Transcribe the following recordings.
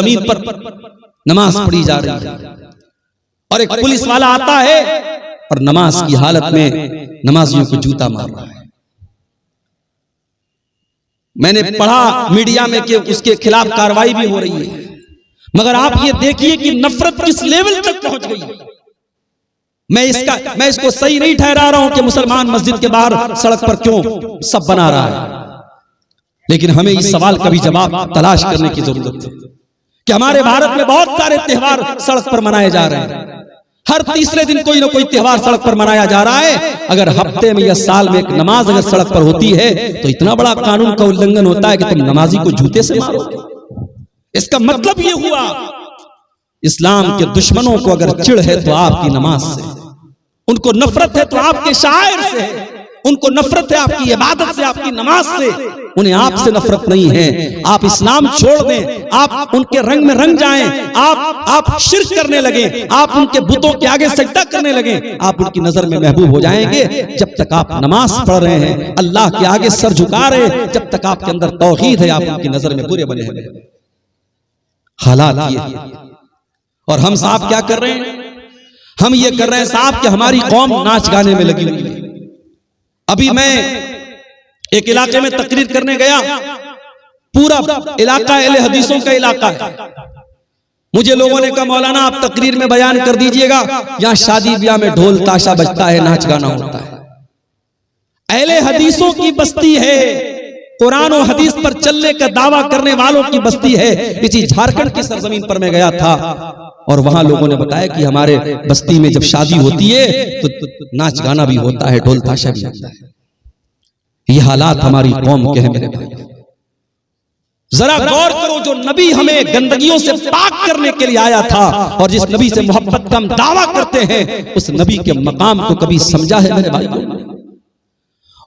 जमीन पर नमाज पढ़ी जा रही है और एक पुलिस वाला आता है और नमाज की हालत में नमाजियों को जूता मार रहा है। मैंने पढ़ा मीडिया में कि उसके खिलाफ कार्रवाई भी हो रही है, मगर आप ये देखिए कि नफरत किस लेवल तक पहुंच गई। मैं इसको सही नहीं ठहरा रहा हूं कि मुसलमान मस्जिद के बाहर सड़क पर क्यों सब बना रहा है, लेकिन हमें इस सवाल का भी जवाब तलाश करने की जरूरत है कि हमारे भारत में बहुत सारे त्योहार सड़क पर मनाए जा रहे हैं। हर तीसरे दिन कोई ना कोई त्योहार सड़क पर मनाया जा रहा है। अगर हफ्ते में या साल में एक नमाज अगर सड़क पर होती है तो इतना बड़ा कानून का उल्लंघन होता है कि तुम नमाजी को जूते से मारोगे। इसका मतलब ये हुआ इस्लाम के दुश्मनों को अगर चिढ़ है तो आपकी नमाज से, उनको नफरत है तो आपके शायर से, उनको नफरत है आपकी इबादत से, आपकी नमाज से, उन्हें आपसे नफरत नहीं है। आप इस्लाम छोड़ दें, आप उनके रंग में रंग जाएं, आप शिर्क करने लगे, आप उनके बुतों के आगे सजदा करने लगे, आप उनकी नजर में महबूब हो जाएंगे। जब तक आप नमाज पढ़ रहे हैं, अल्लाह के आगे सर झुका रहे हैं, जब तक आपके अंदर तौहीद है, आप उनकी नजर में बुरे बने हैं। हालात ये, और हम साहब क्या कर रहे हैं? हम ये कर रहे हैं साहब कि हमारी कौम नाच गाने में लगी हुई है। अभी मैं एक इलाके में तकरीर करने गया, पूरा इलाका अहले हदीसों का इलाका है। मुझे लोगों ने कहा मौलाना आप तकरीर में बयान कर दीजिएगा, यहां शादी ब्याह में ढोल ताशा बजता है, नाच गाना होता है। अहले हदीसों की बस्ती है, कुरान और हदीस पर चलने का दावा करने वालों की बस्ती है। इसी झारखंड की सरजमीन पर मैं गया था और वहां लोगों ने बताया कि हमारे बस्ती में जब शादी होती है तो नाच गाना भी होता है, ढोल ताशा भी होता है। ये हालात हमारी कौम के हैं मेरे भाई। जरा गौर करो, जो नबी हमें गंदगियों से पाक करने के लिए आया था और जिस नबी से मोहब्बत का हम दावा करते हैं, उस नबी के मकाम को कभी समझा है मेरे भाई?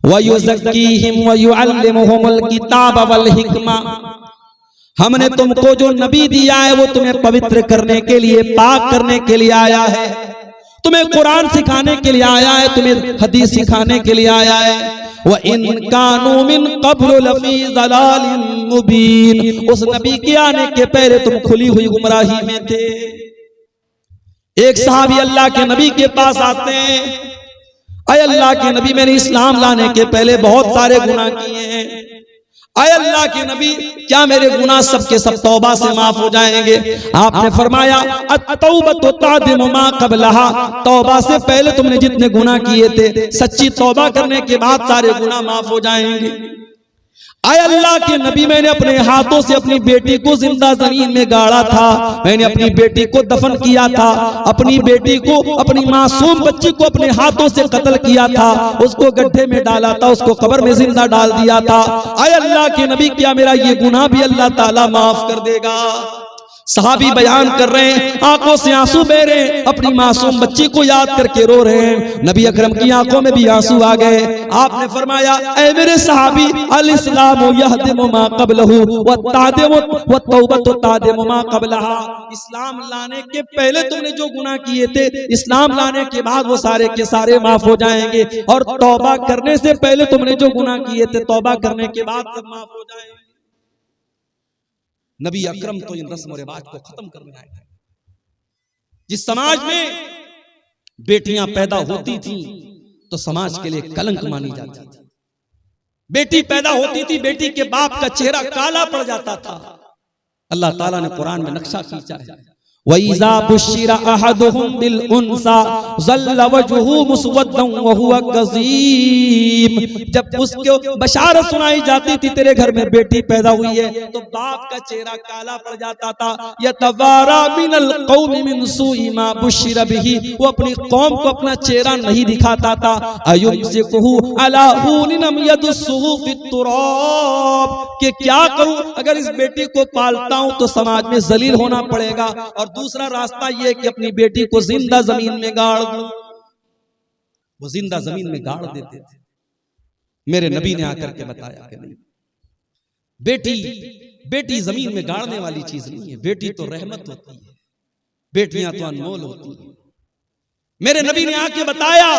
वयुज़क्कीहिम वयुअल्लिमुहुमुल किताब वल हिकमा, हमने तुमको जो नबी दिया है वो तुम्हें पवित्र करने के लिए, पाक करने के लिए आया है, तुम्हें कुरान सिखाने के लिए आया है, तुम्हें हदीस सिखाने के लिए आया है। व इन कानू मिन क़ब्ल लफ़ी ज़लालिन मुबीन, उस नबी के आने के पहले तुम खुली हुई गुमराही में थे। एक सहाबी अल्लाह के नबी के पास आते हैं, अय अल्लाह के नबी मैंने इस्लाम लाने के पहले बहुत सारे गुनाह किए हैं, अय अल्लाह के नबी क्या मेरे गुनाह सब के सब तौबा से माफ हो जाएंगे? आपने फरमाया अत्तौबतु तादिमु मा क़ब्लहा, तौबा से पहले तुमने जितने गुनाह किए थे, सच्ची तौबा करने के बाद सारे गुनाह माफ हो जाएंगे। अय अल्लाह के नबी मैंने अपने हाथों से अपनी बेटी को जिंदा जमीन में गाड़ा था, मैंने अपनी बेटी को दफन किया था, अपनी बेटी को, अपनी मासूम बच्ची को अपने हाथों से कत्ल किया था, उसको गड्ढे में डाला था, उसको कब्र में जिंदा डाल दिया था। अय अल्लाह के नबी क्या मेरा ये गुनाह भी अल्लाह ताला माफ कर देगा? सहाबी बयान कर रहे हैं, आंखों से आंसू बह रहे हैं, अपनी मासूम बच्ची को याद करके रो रहे हैं। नबी अकरम की आंखों में भी आंसू आ गए। आपने फरमाया ऐ मेरे सहाबी, अल इस्लामु यहदिमु मा क़ब्लहु व तादिमु व तौबतु तादिमु मा क़ब्लहा, इस्लाम लाने के पहले तुमने जो गुनाह किए थे, इस्लाम लाने के बाद वो सारे के सारे माफ हो जाएंगे, और तौबा करने से पहले तुमने जो गुनाह किए थे, तौबा करने के बाद सब माफ हो जाएंगे। नबी अकरम तो इन रस्म और रिवाज को खत्म करने आए थे। जिस समाज में बेटियां पैदा होती थी तो समाज के लिए कलंक मानी जाती थी। बेटी पैदा होती थी, बेटी के बाप का चेहरा काला पड़ जाता था। अल्लाह ताला ने कुरान में नक्शा खींचा है, वइज़ा बुश्शिरा अहदुहुम बिल उन्सा ज़ल्ल वजहुहु मुस्वद्दन व हुवा कज़ीम, जब उसको बशारत सुनाई जाती थी तेरे घर में बेटी पैदा हुई है, तो बाप का चेहरा काला पड़ जाता था। यतवारा मिनल कौमि मिन सूइ मा बुश्शिरा बिही, वो अपनी कौम को अपना चेहरा नहीं दिखाता था। अयुमसिकुहु अला हुनिन यदुस्सुहु फित्तुराब, कि क्या करूं अगर इस बेटी को पालता हूं तो समाज में जलील होना पड़ेगा, और दूसरा रास्ता यह कि अपनी बेटी को जिंदा जमीन में गाड़ दूं। वो जिंदा जमीन में गाड़ देते थे। मेरे नबी ने आकर के बताया कि नहीं, बेटी जमीन में गाड़ने वाली चीज नहीं है, बेटी तो रहमत होती है, बेटियां तो अनमोल होती है। मेरे नबी ने आके बताया,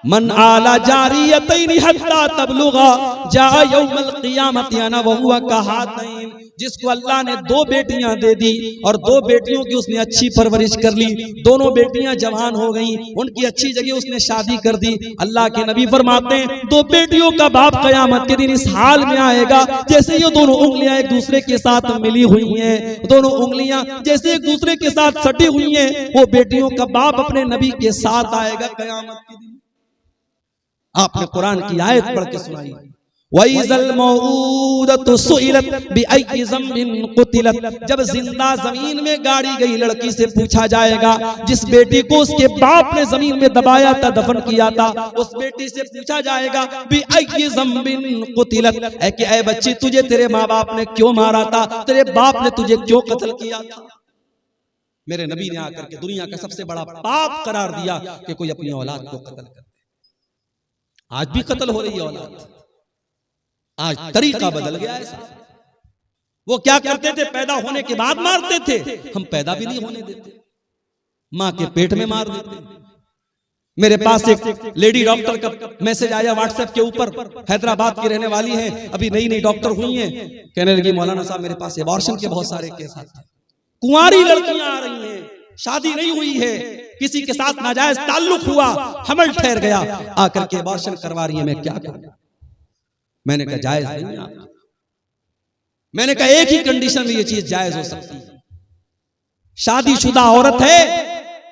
मन आला जारियतैन हत्ता तबलुगा जा यौमल क़ियामति अना व हुवा कहातैन, जिसको अल्लाह ने 2 बेटियां दे दी और 2 बेटियों की उसने अच्छी परवरिश कर ली, दोनों बेटियां जवान हो गई, उनकी अच्छी जगह उसने शादी कर दी। अल्लाह के नबी फरमाते हैं 2 बेटियों का बाप कयामत के दिन इस हाल में आएगा जैसे ये दोनों उंगलियां एक दूसरे के साथ मिली हुई हैं, दोनों उंगलियां जैसे एक दूसरे के साथ सटी हुई हैं, वो बेटियों का बाप अपने नबी के साथ आएगा कयामत के दिन। आपने कुरान की आयत पढ़ के सुनाई, वइज़ल मौऊदतु सुइलत बिअय्यि ज़म्बिन कुतिलत, जब जिंदा जमीन में गाड़ी गई लड़की से पूछा जाएगा, जिस बेटी को उसके बाप ने जमीन में दबाया था, दफन किया था, उस बेटी से पूछा जाएगा बिअय्यि ज़म्बिन कुतिलत, ऐ बच्ची तुझे तेरे माँ बाप ने क्यों मारा था, तेरे बाप ने तुझे क्यों कत्ल किया था। मेरे नबी ने आकर के दुनिया का सबसे बड़ा पाप करार दिया कि कोई अपनी औलाद को कत्ल करे। आज भी कत्ल हो रही है औलाद, आज तरीका बदल गया है। वो क्या करते थे, पैदा होने के बाद मारते थे, हम पैदा भी नहीं होने देते, मां के पेट में मार देते। मेरे पास एक लेडी डॉक्टर का मैसेज आया व्हाट्सएप के ऊपर, हैदराबाद की रहने वाली है, अभी नई नई डॉक्टर हुई हैं, कहने लगी मौलाना साहब मेरे पास एबॉर्शन के बहुत सारे केस आते हैं, कुंवारी लड़कियां आ रही हैं, शादी नहीं हुई है, किसी के साथ नाजायज ताल्लुक हुआ, हमल ठहर गया, आकर के एबॉर्शन करवा रही है, मैं क्या करूं। मैंने कहा जायज नहीं है आपका। मैंने कहा एक ही कंडीशन में ये चीज जायज हो सकती है, शादीशुदा औरत है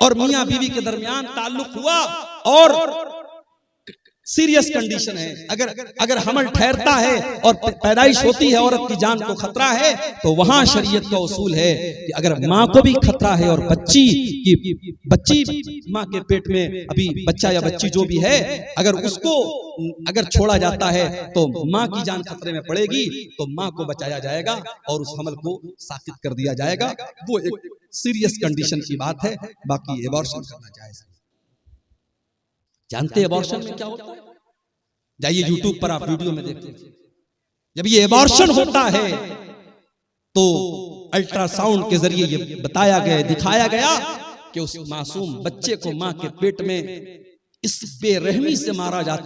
और मियां बीवी के दरमियान ताल्लुक हुआ और सीरियस कंडीशन है, अगर हमल ठहरता है और पैदाइश होती है, औरत की जान को खतरा है, तो वहां शरीयत का उसूल है कि अगर मां को भी खतरा है और बच्ची मां के पेट में अभी बच्चा या बच्ची जो भी है, अगर छोड़ा जाता है तो मां की जान खतरे में पड़ेगी, तो मां को बचाया जाएगा और उस हमल को साकित कर दिया जाएगा। वो एक सीरियस कंडीशन की बात है, बाकी एबॉर्शन करना जायज है। जानते हैं एबॉर्शन में क्या होता है? जाइए यूट्यूब पर आप वीडियो में देखते हैं, जब ये एबॉर्शन होता है तो अल्ट्रासाउंड के जरिए ये बताया गया, दिखाया गया कि उस मासूम बच्चे को मां के पेट में इस बेरहमी से मारा जाता